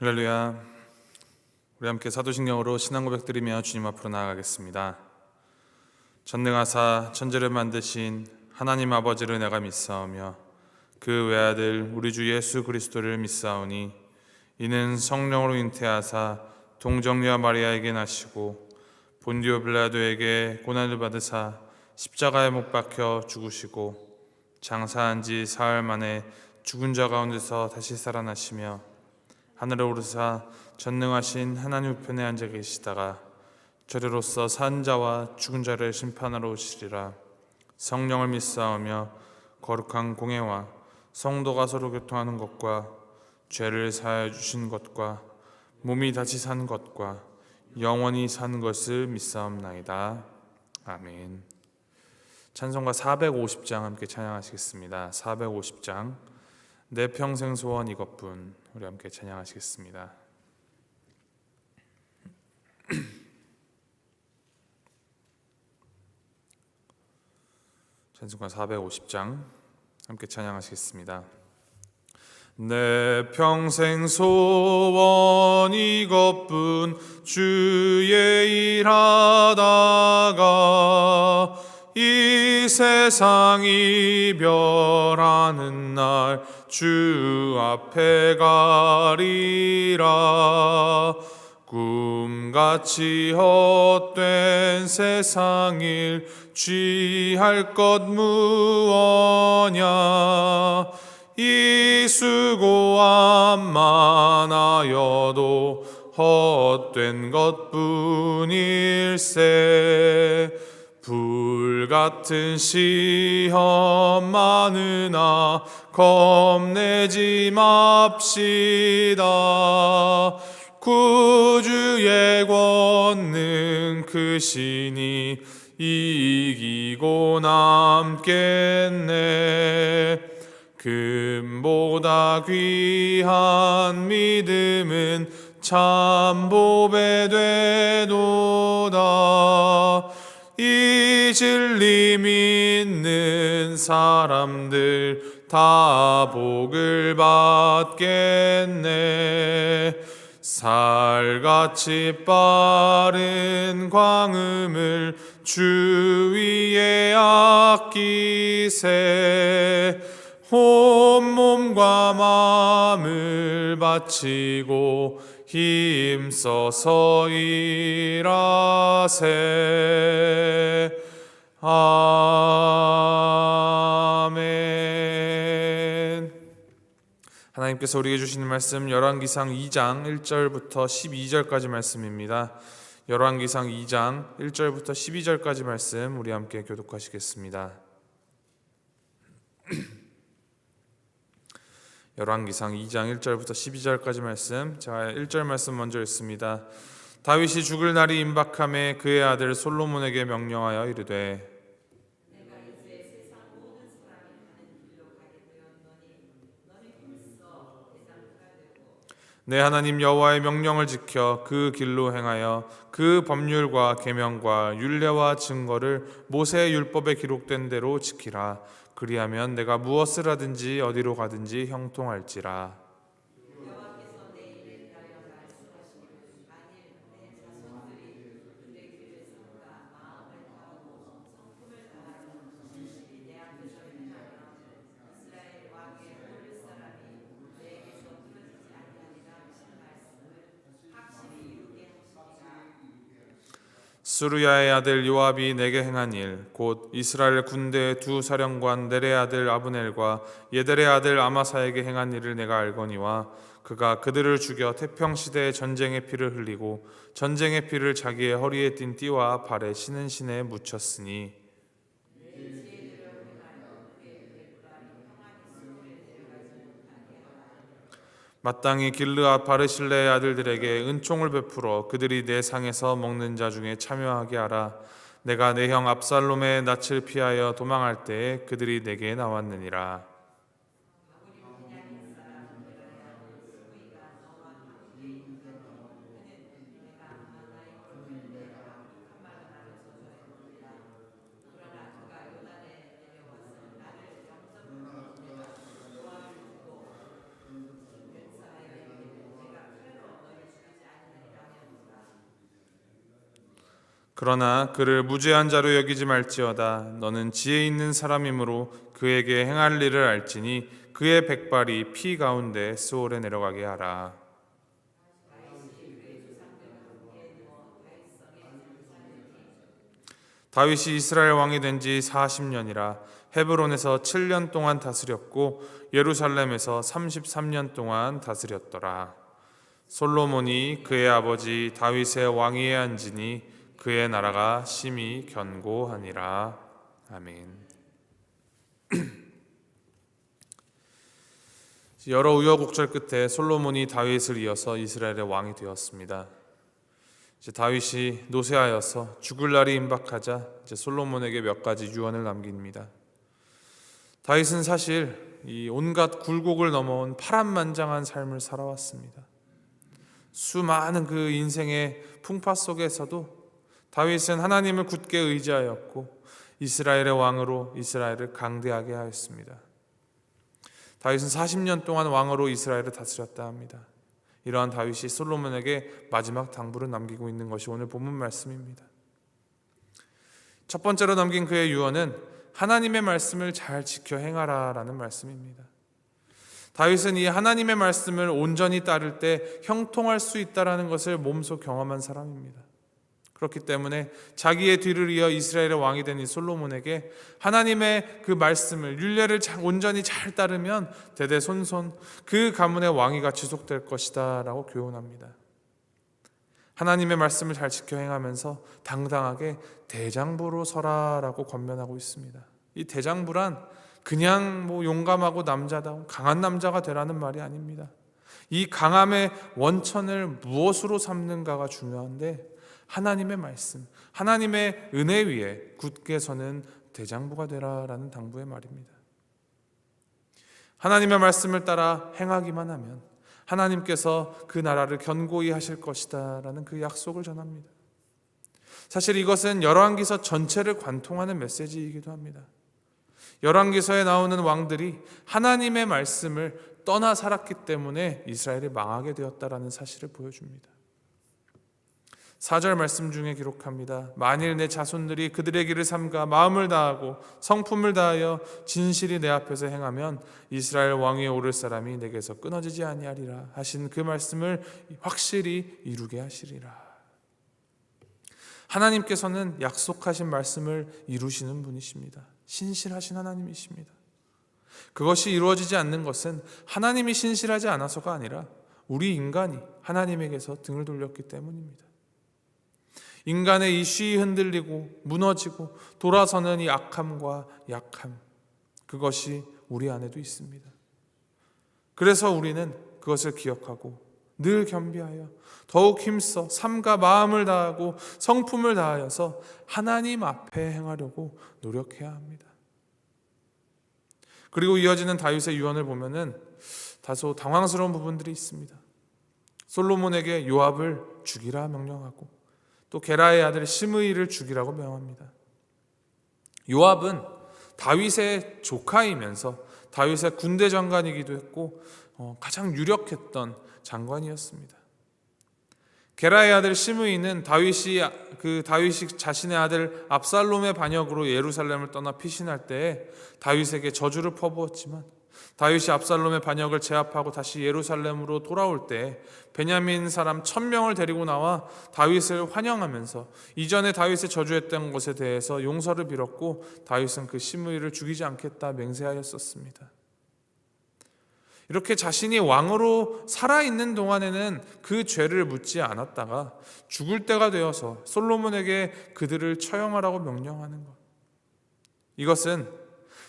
할렐루야. 우리 함께 사도신경으로 신앙 고백드리며 주님 앞으로 나아가겠습니다. 전능하사 천지를 만드신 하나님 아버지를 내가 믿사오며 그 외아들 우리 주 예수 그리스도를 믿사오니 이는 성령으로 잉태하사 동정녀 마리아에게 나시고 본디오 빌라도에게 고난을 받으사 십자가에 못 박혀 죽으시고 장사한 지 사흘 만에 죽은 자 가운데서 다시 살아나시며 하늘에 오르사 전능하신 하나님 우편에 앉아 계시다가 저리로서 산 자와 죽은 자를 심판하러 오시리라. 성령을 믿사오며 거룩한 공회와 성도가 서로 교통하는 것과 죄를 사하여 주신 것과 몸이 다시 산 것과 영원히 산 것을 믿사옵나이다. 아멘. 찬송가 450장 함께 찬양하시겠습니다. 450장 내 평생 소원 이것뿐. 우리 함께 찬양하시겠습니다. 찬송가 450장 함께 찬양하시겠습니다. 내 평생 소원 이것뿐 주의 일하다가 이 세상 이별하는 날 주 앞에 가리라. 꿈같이 헛된 세상 일 취할 것 무엇냐. 이 수고함 많아여도 헛된 것뿐일세. 불같은 시험 많으나 겁내지 맙시다. 구주의 권능 크시니 이기고 남겠네. 금보다 귀한 믿음은 참 보배 되도다. 이 진리 믿는 사람들 다 복을 받겠네. 살같이 빠른 광음을 주 위에 아끼세. 온몸과 마음을 바치고 힘써서 일하세. 아멘. 하나님께서 우리에게 주시는 말씀 열왕기상 2장 1절부터 12절까지 말씀입니다. 열왕기상 2장 1절부터 12절까지 말씀 우리 함께 교독하시겠습니다. 열왕기상 2장 1절부터 12절까지 말씀, 제가 1절 말씀 먼저 읽습니다. 다윗이 죽을 날이 임박함에 그의 아들 솔로몬에게 명령하여 이르되 내가 이제 세상 모든 사람이 가는 길로 가게 되었노니 너는 힘써 대장부가 되고 내 하나님 여호와의 명령을 지켜 그 길로 행하여 그 법률과 계명과 율례와 증거를 모세의 율법에 기록된 대로 지키라. 그리하면 내가 무엇을 하든지 어디로 가든지 형통할지라. 여호와께서 내 일에 대하여 말씀하시기를 만일 내 자손들이 내 길을 삼가 마음을 다하고 성품을 다하여 진실이 내 앞에서 행하면 이스라엘 왕의 모를 사람이 내게서 끊어지지 아니하리라 하신 말씀을 확실히 이루게 하시리라. 수르야의 아들 요압이 내게 행한 일, 곧 이스라엘 군대의 두 사령관 넬의 아들 아브넬과 예델의 아들 아마사에게 행한 일을 내가 알거니와 그가 그들을 죽여 태평시대에 전쟁의 피를 흘리고 전쟁의 피를 자기의 허리에 띤 띠와 발에 신은 신에 묻혔으니 마땅히 길르앗 바르실레의 아들들에게 은총을 베풀어 그들이 내 상에서 먹는 자 중에 참여하게 하라. 내가 내 형 압살롬의 낯을 피하여 도망할 때에 그들이 내게 나왔느니라. 그러나 그를 무죄한 자로 여기지 말지어다. 너는 지혜 있는 사람이므로 그에게 행할 일을 알지니 그의 백발이 피 가운데 스올에 내려가게 하라. 다윗이 이스라엘 왕이 된 지 40년이라 헤브론에서 7년 동안 다스렸고 예루살렘에서 33년 동안 다스렸더라. 솔로몬이 그의 아버지 다윗의 왕위에 앉으니 그의 나라가 심히 견고하니라. 아멘. 여러 우여곡절 끝에 솔로몬이 다윗을 이어서 이스라엘의 왕이 되었습니다. 이제 다윗이 노쇠하여서 죽을 날이 임박하자 이제 솔로몬에게 몇 가지 유언을 남깁니다. 다윗은 사실 이 온갖 굴곡을 넘어온 파란만장한 삶을 살아왔습니다. 수많은 그 인생의 풍파 속에서도 다윗은 하나님을 굳게 의지하였고 이스라엘의 왕으로 이스라엘을 강대하게 하였습니다. 다윗은 40년 동안 왕으로 이스라엘을 다스렸다 합니다. 이러한 다윗이 솔로몬에게 마지막 당부를 남기고 있는 것이 오늘 본문 말씀입니다. 첫 번째로 남긴 그의 유언은 하나님의 말씀을 잘 지켜 행하라라는 말씀입니다. 다윗은 이 하나님의 말씀을 온전히 따를 때 형통할 수 있다라는 것을 몸소 경험한 사람입니다. 그렇기 때문에 자기의 뒤를 이어 이스라엘의 왕이 된 이 솔로몬에게 하나님의 그 말씀을 율례를 온전히 잘 따르면 대대손손 그 가문의 왕위가 지속될 것이다 라고 교훈합니다. 하나님의 말씀을 잘 지켜 행하면서 당당하게 대장부로 서라라고 권면하고 있습니다. 이 대장부란 그냥 용감하고 남자다운 강한 남자가 되라는 말이 아닙니다. 이 강함의 원천을 무엇으로 삼는가가 중요한데 하나님의 말씀, 하나님의 은혜 위에 굳게 서는 대장부가 되라라는 당부의 말입니다. 하나님의 말씀을 따라 행하기만 하면 하나님께서 그 나라를 견고히 하실 것이다 라는 그 약속을 전합니다. 사실 이것은 열왕기서 전체를 관통하는 메시지이기도 합니다. 열왕기서에 나오는 왕들이 하나님의 말씀을 떠나 살았기 때문에 이스라엘이 망하게 되었다라는 사실을 보여줍니다. 4절 말씀 중에 기록합니다. 만일 내 자손들이 그들의 길을 삼가 마음을 다하고 성품을 다하여 진실이 내 앞에서 행하면 이스라엘 왕위에 오를 사람이 내게서 끊어지지 아니하리라 하신 그 말씀을 확실히 이루게 하시리라. 하나님께서는 약속하신 말씀을 이루시는 분이십니다. 신실하신 하나님이십니다. 그것이 이루어지지 않는 것은 하나님이 신실하지 않아서가 아니라 우리 인간이 하나님에게서 등을 돌렸기 때문입니다. 인간의 이 쉬이 흔들리고 무너지고 돌아서는 이 악함과 약함, 그것이 우리 안에도 있습니다. 그래서 우리는 그것을 기억하고 늘 겸비하여 더욱 힘써 삶과 마음을 다하고 성품을 다하여서 하나님 앞에 행하려고 노력해야 합니다. 그리고 이어지는 다윗의 유언을 보면은 다소 당황스러운 부분들이 있습니다. 솔로몬에게 요압을 죽이라 명령하고 또 게라의 아들 시므이를 죽이라고 명합니다. 요압은 다윗의 조카이면서 다윗의 군대 장관이기도 했고 가장 유력했던 장관이었습니다. 게라의 아들 시므이는 다윗이 자신의 아들 압살롬의 반역으로 예루살렘을 떠나 피신할 때에 다윗에게 저주를 퍼부었지만 다윗이 압살롬의 반역을 제압하고 다시 예루살렘으로 돌아올 때 베냐민 사람 1000명을 데리고 나와 다윗을 환영하면서 이전에 다윗의 저주했던 것에 대해서 용서를 빌었고 다윗은 그 시므이를 죽이지 않겠다 맹세하였었습니다. 이렇게 자신이 왕으로 살아있는 동안에는 그 죄를 묻지 않았다가 죽을 때가 되어서 솔로몬에게 그들을 처형하라고 명령하는 것, 이것은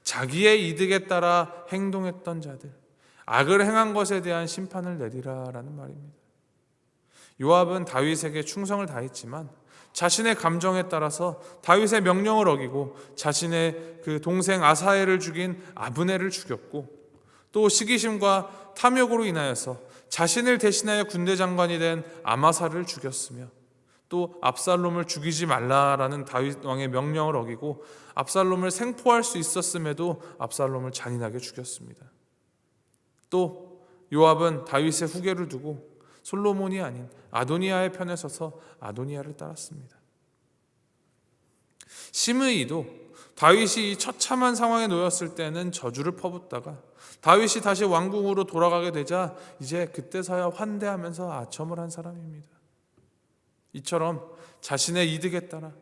자기의 이득에 따라 행동했던 자들, 악을 행한 것에 대한 심판을 내리라라는 말입니다. 요압은 다윗에게 충성을 다했지만 자신의 감정에 따라서 다윗의 명령을 어기고 자신의 그 동생 아사엘을 죽인 아브넬을 죽였고 또 시기심과 탐욕으로 인하여서 자신을 대신하여 군대 장관이 된 아마사를 죽였으며 또 압살롬을 죽이지 말라라는 다윗 왕의 명령을 어기고 압살롬을 생포할 수 있었음에도 압살롬을 잔인하게 죽였습니다. 또 요압은 다윗의 후계를 두고 솔로몬이 아닌 아도니아의 편에 서서 아도니아를 따랐습니다. 시므이도 다윗이 이 처참한 상황에 놓였을 때는 저주를 퍼붓다가 다윗이 다시 왕궁으로 돌아가게 되자 이제 그때서야 환대하면서 아첨을 한 사람입니다. 이처럼 자신의 이득에 따라,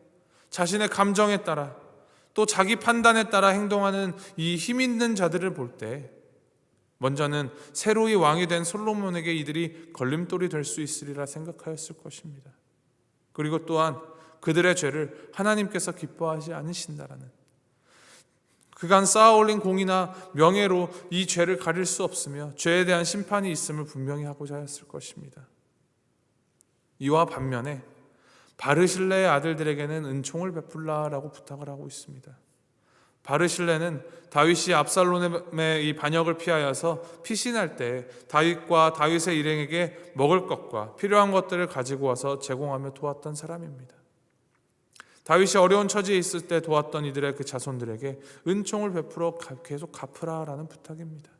자신의 감정에 따라, 또 자기 판단에 따라 행동하는 이 힘 있는 자들을 볼 때 먼저는 새로이 왕이 된 솔로몬에게 이들이 걸림돌이 될 수 있으리라 생각하였을 것입니다. 그리고 또한 그들의 죄를 하나님께서 기뻐하지 않으신다라는, 그간 쌓아올린 공이나 명예로 이 죄를 가릴 수 없으며 죄에 대한 심판이 있음을 분명히 하고자 하였을 것입니다. 이와 반면에 바르실레의 아들들에게는 은총을 베풀라라고 부탁을 하고 있습니다. 바르실레는 다윗이 압살롬의 이 반역을 피하여서 피신할 때 다윗과 다윗의 일행에게 먹을 것과 필요한 것들을 가지고 와서 제공하며 도왔던 사람입니다. 다윗이 어려운 처지에 있을 때 도왔던 이들의 그 자손들에게 은총을 베풀어 계속 갚으라라는 부탁입니다.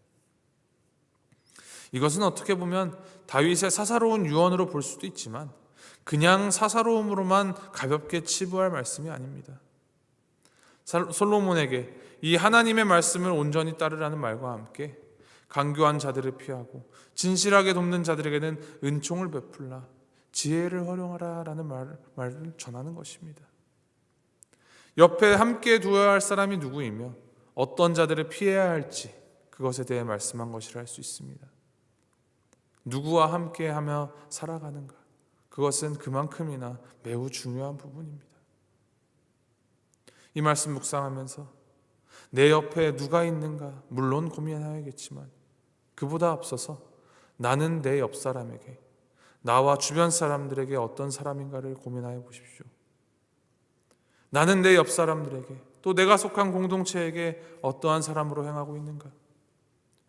이것은 어떻게 보면 다윗의 사사로운 유언으로 볼 수도 있지만 그냥 사사로움으로만 가볍게 치부할 말씀이 아닙니다. 솔로몬에게 이 하나님의 말씀을 온전히 따르라는 말과 함께 강교한 자들을 피하고 진실하게 돕는 자들에게는 은총을 베풀라, 지혜를 활용하라라는 말을 전하는 것입니다. 옆에 함께 두어야 할 사람이 누구이며 어떤 자들을 피해야 할지 그것에 대해 말씀한 것이라 할 수 있습니다. 누구와 함께하며 살아가는가, 그것은 그만큼이나 매우 중요한 부분입니다. 이 말씀 묵상하면서 내 옆에 누가 있는가 물론 고민해야겠지만 그보다 앞서서 나는 내 옆 사람에게, 나와 주변 사람들에게 어떤 사람인가를 고민하여 보십시오. 나는 내 옆 사람들에게, 또 내가 속한 공동체에게 어떠한 사람으로 행하고 있는가?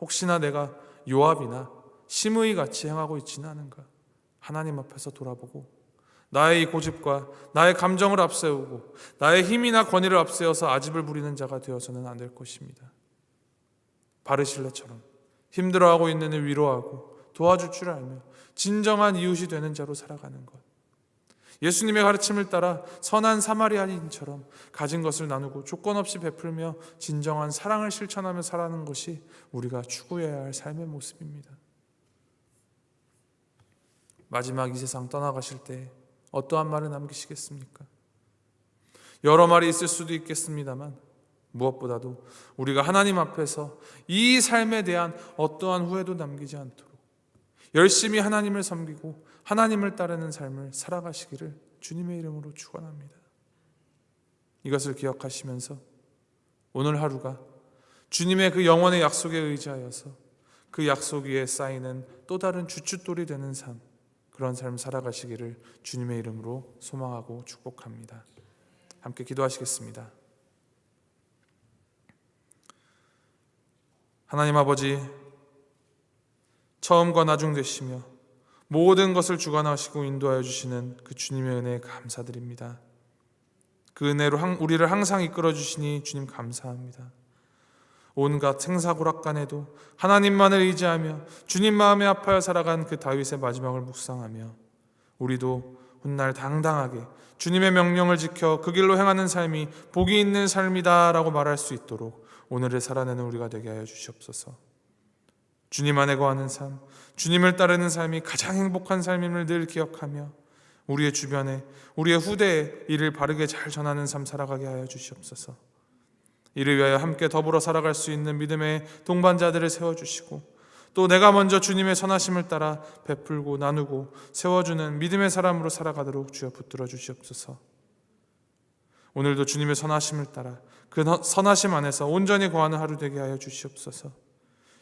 혹시나 내가 요압이나 시므이 같이 행하고 있지는 않은가? 하나님 앞에서 돌아보고 나의 이 고집과 나의 감정을 앞세우고 나의 힘이나 권위를 앞세워서 아집을 부리는 자가 되어서는 안 될 것입니다. 바르실레처럼 힘들어하고 있는 이를 위로하고 도와줄 줄 알며 진정한 이웃이 되는 자로 살아가는 것, 예수님의 가르침을 따라 선한 사마리아인처럼 가진 것을 나누고 조건 없이 베풀며 진정한 사랑을 실천하며 살아가는 것이 우리가 추구해야 할 삶의 모습입니다. 마지막 이 세상 떠나가실 때 어떠한 말을 남기시겠습니까? 여러 말이 있을 수도 있겠습니다만 무엇보다도 우리가 하나님 앞에서 이 삶에 대한 어떠한 후회도 남기지 않도록 열심히 하나님을 섬기고 하나님을 따르는 삶을 살아가시기를 주님의 이름으로 축원합니다. 이것을 기억하시면서 오늘 하루가 주님의 그 영원의 약속에 의지하여서 그 약속 위에 쌓이는 또 다른 주춧돌이 되는 삶, 그런 삶 살아가시기를 주님의 이름으로 소망하고 축복합니다. 함께 기도하시겠습니다. 하나님 아버지, 처음과 나중 되시며 모든 것을 주관하시고 인도하여 주시는 그 주님의 은혜에 감사드립니다. 그 은혜로 우리를 항상 이끌어 주시니 주님 감사합니다. 온갖 생사고락간에도 하나님만을 의지하며 주님 마음에 아파여 살아간 그 다윗의 마지막을 묵상하며 우리도 훗날 당당하게 주님의 명령을 지켜 그 길로 행하는 삶이 복이 있는 삶이다라고 말할 수 있도록 오늘을 살아내는 우리가 되게 하여 주시옵소서. 주님 안에 거하는 삶, 주님을 따르는 삶이 가장 행복한 삶임을 늘 기억하며 우리의 주변에, 우리의 후대에 이를 바르게 잘 전하는 삶 살아가게 하여 주시옵소서. 이를 위하여 함께 더불어 살아갈 수 있는 믿음의 동반자들을 세워주시고 또 내가 먼저 주님의 선하심을 따라 베풀고 나누고 세워주는 믿음의 사람으로 살아가도록 주여 붙들어 주시옵소서. 오늘도 주님의 선하심을 따라 그 선하심 안에서 온전히 거하는 하루 되게 하여 주시옵소서.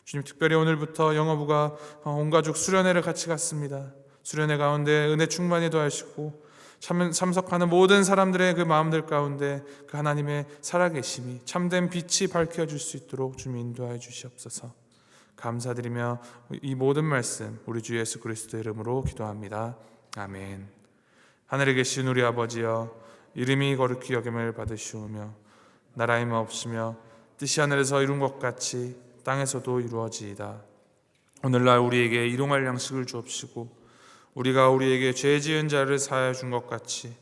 주님, 특별히 오늘부터 영어부가 온 가족 수련회를 같이 갔습니다. 수련회 가운데 은혜 충만히 더하시고 참석하는 모든 사람들의 그 마음들 가운데 그 하나님의 살아계심이 참된 빛이 밝혀질 수 있도록 주님 인도하여 주시옵소서. 감사드리며 이 모든 말씀 우리 주 예수 그리스도의 이름으로 기도합니다. 아멘. 하늘에 계신 우리 아버지여, 이름이 거룩히 여김을 받으시오며 나라의 마옵시며 뜻이 하늘에서 이룬 것 같이 땅에서도 이루어지이다. 오늘날 우리에게 일용할 양식을 주옵시고 우리가 우리에게 죄 지은 자를 사하여 준 것 같이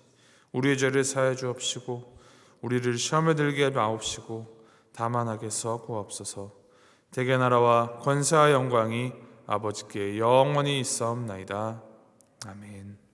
우리의 죄를 사하여 주옵시고 우리를 시험에 들게 마옵시고 다만 악에서 구하옵소서. 대개 나라와 권세와 영광이 아버지께 영원히 있사옵나이다. 아멘.